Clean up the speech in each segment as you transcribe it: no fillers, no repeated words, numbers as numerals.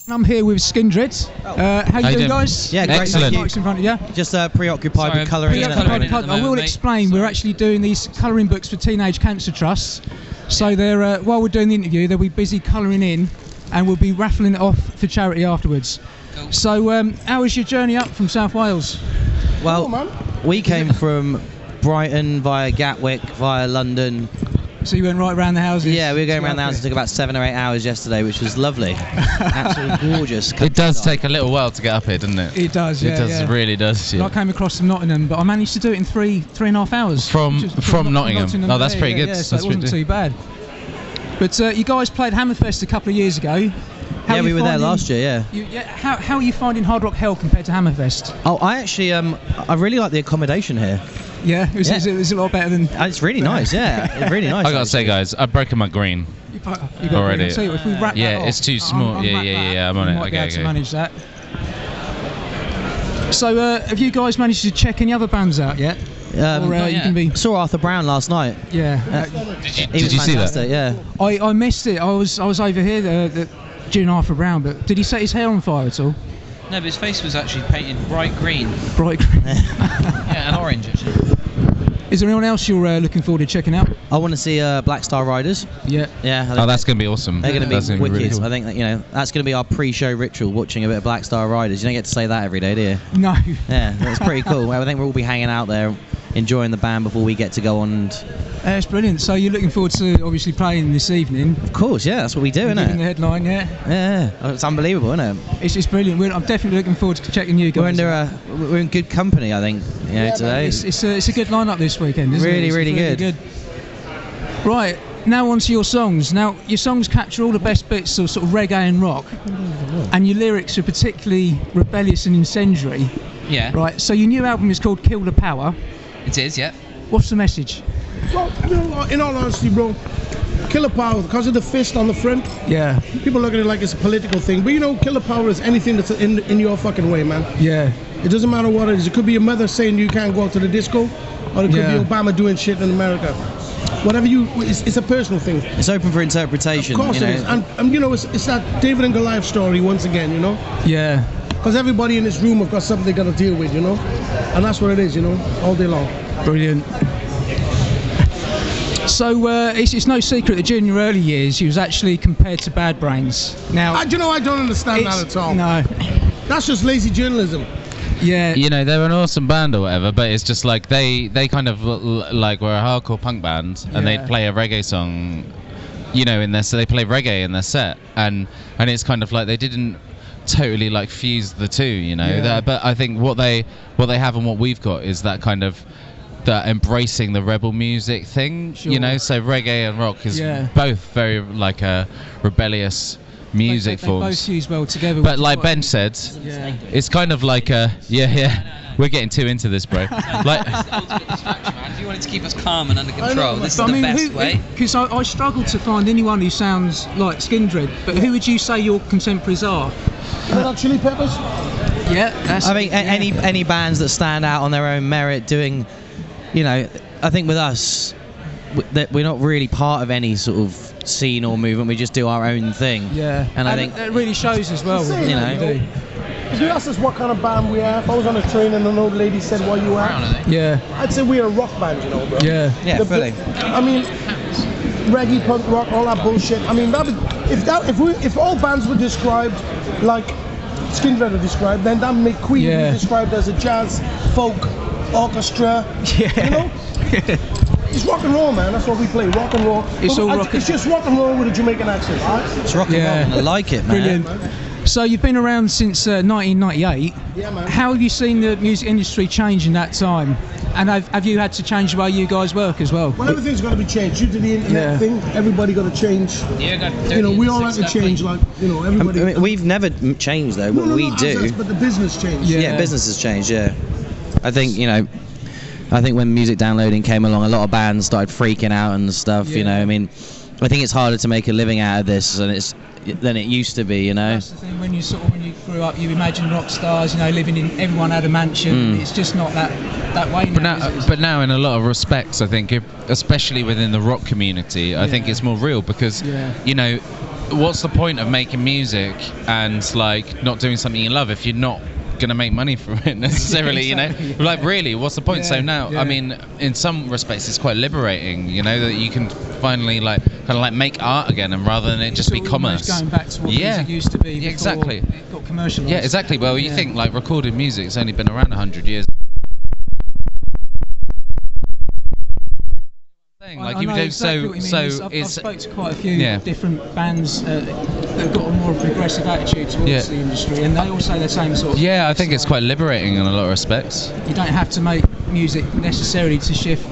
I'm here with Skindred. How you doing, guys? Yeah, great. Excellent. Mics in front of you. Just preoccupied with colouring in. I will explain. We're actually doing these colouring books for Teenage Cancer Trusts. So they're while we're doing the interview, they'll be busy colouring in, and we'll be raffling it off for charity afterwards. Cool. So, how was your journey up from South Wales? Well, we came from Brighton via Gatwick via London. So you went right around the houses? Yeah, we were going around the houses. It took about 7 or 8 hours yesterday, which was lovely. Absolutely gorgeous. It does take a little while to get up here, doesn't it? It does, yeah. It does, yeah. Really does. Yeah. I came across from Nottingham, but I managed to do it in three and a half hours. From Nottingham. Oh, that's pretty good. Yeah, so that's it wasn't too bad. But you guys played Hammerfest a couple of years ago. Yeah, we were there last year, How are you finding Hard Rock Hell compared to Hammerfest? Oh, I actually, I really like the accommodation here. Yeah, it was a lot better than... It's really nice, yeah. It's really nice. I gotta say, guys, I've broken my green. You got already. So if we wrap that yeah, off, it's too small. Yeah, I'm on it. Might be able to manage that. So, have you guys managed to check any other bands out yet? You can be... Saw Arthur Brown last night. Yeah. Did you see that? Yeah. I missed it. I was over here during Arthur Brown, but did he set his hair on fire at all? No, but his face was actually painted bright green. Bright green. Yeah, and orange actually. Is there anyone else you're looking forward to checking out? I want to see Black Star Riders. Yeah. Yeah. Oh, that's going to be awesome. They're going to be wicked. Really cool. I think that, that's going to be our pre-show ritual, watching a bit of Black Star Riders. You don't get to say that every day, do you? No. Yeah, that's pretty cool. I think we'll all be hanging out there, enjoying the band before we get to go on and... That's brilliant. So you're looking forward to obviously playing this evening? Of course, yeah, that's what we do, isn't it? The headline, yeah. Yeah, it's unbelievable, isn't it? It's brilliant. I'm definitely looking forward to checking you guys. We're in good company, I think, today. It's a good lineup this weekend, isn't it? Really good. Right, now on to your songs. Now, your songs capture all the best bits of sort of reggae and rock, and your lyrics are particularly rebellious and incendiary. Yeah. Right, so your new album is called Kill the Power. It is, yeah. What's the message? Well, in all honesty, bro, Killer Power, because of the fist on the front, yeah, people look at it like it's a political thing. But Killer Power is anything that's in your fucking way, man. Yeah. It doesn't matter what it is. It could be your mother saying you can't go out to the disco, or it could be Obama doing shit in America. Whatever it's a personal thing. It's open for interpretation. Of course it is. And it's that David and Goliath story once again, Yeah. Because everybody in this room have got something they got to deal with, And that's what it is, all day long. Brilliant. So it's no secret that during your early years you was actually compared to Bad Brains. Now, I don't understand that at all. No, that's just lazy journalism. Yeah. They're an awesome band or whatever, but it's just like they kind of like were a hardcore punk band, and they'd play a reggae song, so they play reggae in their set, and it's kind of like they didn't totally like fuse the two, but I think what they have and what we've got is that kind of that embracing the rebel music thing, so reggae and rock is both very like a rebellious music forms. They both fuse well together. But like Ben said, it's kind of like a we're getting too into this, bro. Like, ultimate distraction, man. If you wanted to keep us calm and under control, this is the best way. Because I struggle to find anyone who sounds like Skindred, but who would you say your contemporaries are? Red Hot Chili Peppers? Yeah, I think any bands that stand out on their own merit doing, I think with us, that we're not really part of any sort of scene or movement. We just do our own thing. Yeah, and I think that really shows as well. If you asked us what kind of band we are, if I was on a train and an old lady said what you are, I'd say we're a rock band, bro. Yeah, fully. I mean, reggae, punk rock, all that bullshit. I mean, if all bands were described like Skindred are described, then that make Queen be described as a jazz, folk, orchestra. It's rock and roll, man. That's what we play, rock and roll. It's just rock and roll with a Jamaican accent, right? It's rock and roll, and I like it, man. Brilliant. So you've been around since 1998. Yeah, man. How have you seen the music industry change in that time? And have you had to change the way you guys work as well? Well, everything's got to be changed. Due to the internet thing, everybody got to change. We all have to change, everybody. I mean, we've never changed though. What we do, but the business changed. Yeah, business has changed. Yeah, I think I think when music downloading came along, a lot of bands started freaking out and stuff. I mean, I think it's harder to make a living out of this, and it's than it used to be, you know. That's the thing, when you grew up, you imagine rock stars, you know, living in, everyone had a mansion. It's just not that way now. But now, in a lot of respects, I think, especially within the rock community, I think it's more real because, you know, what's the point of making music and like not doing something you love if you're not going to make money from it necessarily? Exactly, you know, like really, what's the point? So now, I mean, in some respects, it's quite liberating, you know, that you can finally like kind of like make art again, and rather than it just be commerce. Going back to what music used to be. Exactly. It got commercialised. Yeah, exactly. Well, you think like recorded music's only been around 100 years. Like you do, so I've spoke to quite a few different bands that have got a more progressive attitude towards the industry, and they all say the same sort of thing. I think it's quite liberating in a lot of respects. You don't have to make music necessarily to shift.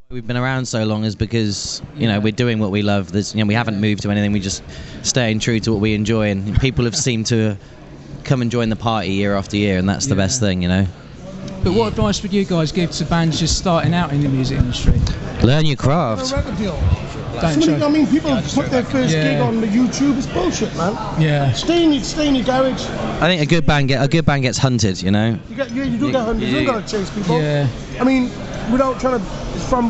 We've been around so long is because, you know, we're doing what we love. There's, you know, we haven't moved to anything. We just staying true to what we enjoy, and people have seemed to come and join the party year after year, and that's the best thing, you know. But what advice would you guys give to bands just starting out in the music industry? Learn your craft. I mean, people put their first gig on the YouTube. It's bullshit, man. Yeah. Stay in your garage. I think a good band gets hunted, you know. You do get hunted. You don't gotta chase people. Yeah. I mean, without trying to,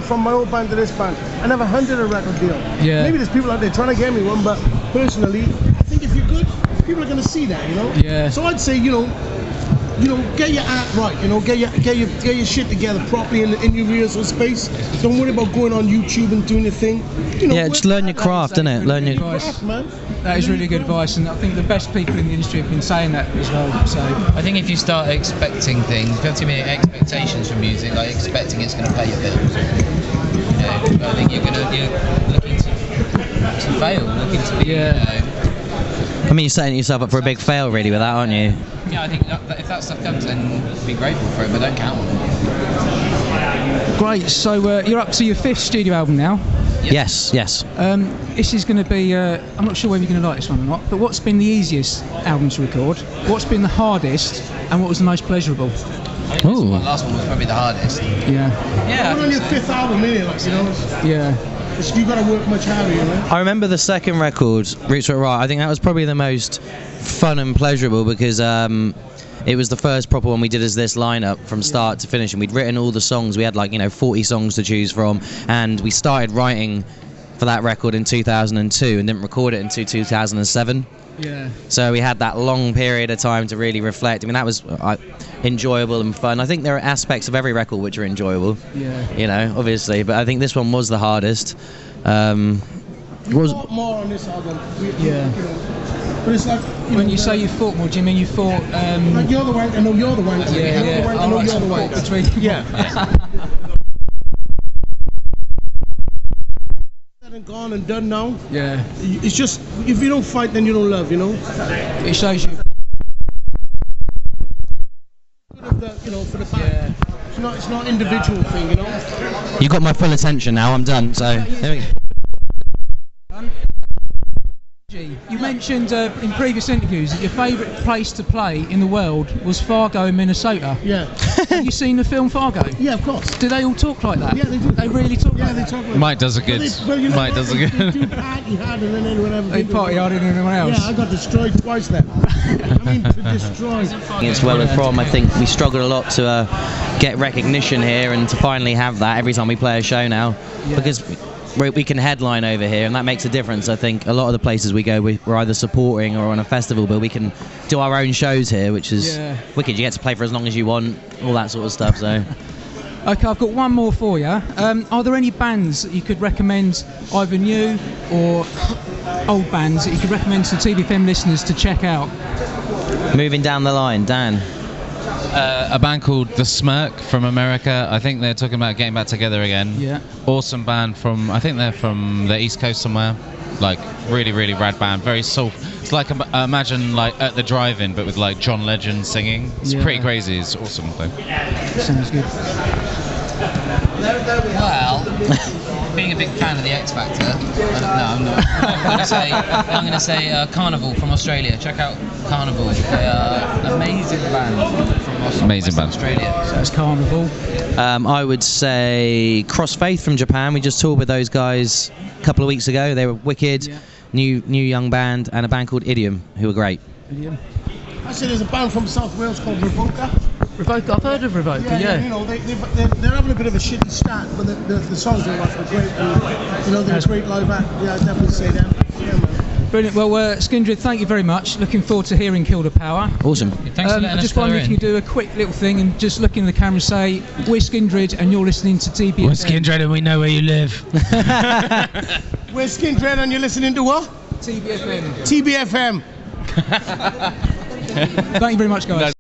from my old band to this band, I never hunted a record deal. Yeah. Maybe there's people out there trying to get me one, but personally, I think if you're good, people are gonna see that, you know. Yeah. So I'd say, you know, get your act right, you know, get your shit together properly in your rehearsal space. Don't worry about going on YouTube and doing your thing. You know, just learn your craft, innit? Learn your craft, man. That is really good advice, and I think the best people in the industry have been saying that as well. So I think if you start expecting things, if you have too many expectations from music, like expecting it's going to pay your bills, you know, I think you're looking to fail, looking to be, you know. I mean, you're setting yourself up for a big fail, really, with that, aren't you? Yeah, I think that if that stuff comes, then be grateful for it, but don't count on it. Great. So you're up to your 5th studio album now. Yes. This is going to be. I'm not sure whether you're going to like this one or not. But what's been the easiest album to record? What's been the hardest? And what was the most pleasurable? The last one was probably the hardest. Yeah. Yeah. We're on your 5th album, really, like, you know. Yeah. You got to work much harder, you know. I remember the second record, Roots Were Right. I think that was probably the most fun and pleasurable because it was the first proper one we did as this lineup from start to finish, and we'd written all the songs. We had 40 songs to choose from, and we started writing for that record in 2002 and didn't record it until 2007. Yeah. So we had that long period of time to really reflect. I mean, that was enjoyable and fun. I think there are aspects of every record which are enjoyable. Yeah. You know, obviously, but I think this one was the hardest. Was more on this album. But it's like when you say you fought more, do you mean you fought? Like you're the one. I know you're the one. I know you're the one. Between. Yeah. And gone and done now. Yeah. It's just if you don't fight, then you don't love. You know. It shows you. You know, for the band. Yeah. It's not individual thing. You know. You got my full attention now. I'm done. So. Here we go. You mentioned in previous interviews that your favourite place to play in the world was Fargo in Minnesota. Yeah. Have you seen the film Fargo? Yeah, of course. Do they all talk like that? Yeah, they do. They really talk like that? Yeah, they talk like Mike does a good. Mike does a good. They do party hard and then anyone ever. They party harder than anyone else. Yeah, I got destroyed twice then. I mean, to destroy. It's where we're from. I think we struggled a lot to get recognition here and to finally have that every time we play a show now, because we can headline over here, and that makes a difference. I think a lot of the places we go, we're either supporting or on a festival, but we can do our own shows here, which is wicked. You get to play for as long as you want, all that sort of stuff. So. Okay, I've got one more for you. Are there any bands that you could recommend, either new or old bands, that you could recommend to TBFM listeners to check out? Moving down the line, Dan. A band called The Smirk from America. I think they're talking about getting back together again. Yeah. Awesome band from, I think they're from the East Coast somewhere. Like really, really rad band. Very soulful. It's like imagine like at the drive-in, but with like John Legend singing. It's pretty crazy. It's awesome though. Sounds good. Well, being a big fan of the X Factor, I'm not. I'm going to say Carnival from Australia. Check out Carnival. They are an amazing band from Amazing Western band. Australia. So that's Carnival. I would say Crossfaith from Japan. We just toured with those guys a couple of weeks ago. They were wicked. Yeah. New young band, and a band called Idiom, who were great. Idiom. Actually, there's a band from South Wales called Revoca. Revoca, I've heard of Revoca, yeah. You know, they're having a bit of a shitty start, but the songs they write are great. You know, they're a great live act. Yeah, I'd definitely say them. Yeah, man. Brilliant. Well, Skindred, thank you very much. Looking forward to hearing Kill the Power. Awesome. Thanks for letting I us just colour wonder if in. you could do a quick little thing and just look in the camera and say, we're Skindred and you're listening to TBFM. We're Skindred and we know where you live. We're Skindred and you're listening to what? TBFM. TBFM. Thank you very much, guys.